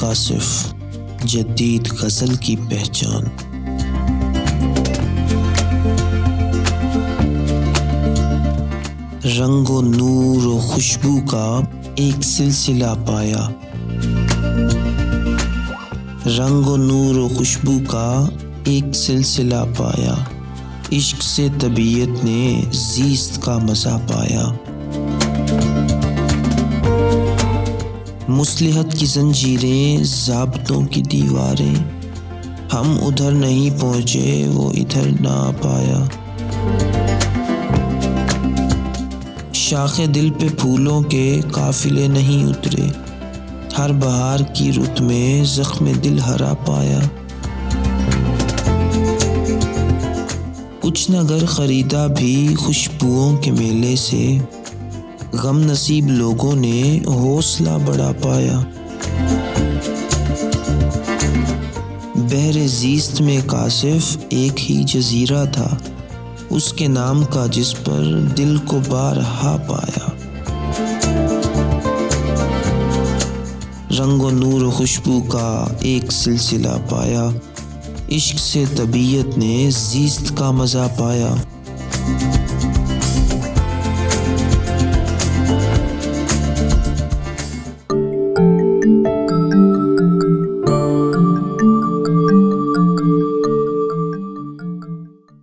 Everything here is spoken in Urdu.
کاشف، جدید غزل کی پہچان۔ رنگ و نور و خوشبو کا ایک سلسلہ پایا، رنگ و نور و خوشبو کا ایک سلسلہ پایا، عشق سے طبیعت نے زیست کا مزہ پایا۔ مصلحت کی زنجیریں، ضابطوں کی دیواریں، ہم ادھر نہیں پہنچے وہ ادھر نہ آ پایا۔ شاخ دل پہ پھولوں کے قافلے نہیں اترے، ہر بہار کی رت میں زخم دل ہرا پایا۔ کچھ نہ گھر خریدا بھی خوشبوؤں کے میلے سے، غم نصیب لوگوں نے حوصلہ بڑھا پایا۔ بحر زیست میں کاشف ایک ہی جزیرہ تھا، اس کے نام کا جس پر دل کو بارہا پایا۔ رنگ و نور و خوشبو کا ایک سلسلہ پایا، عشق سے طبیعت نے زیست کا مزہ پایا۔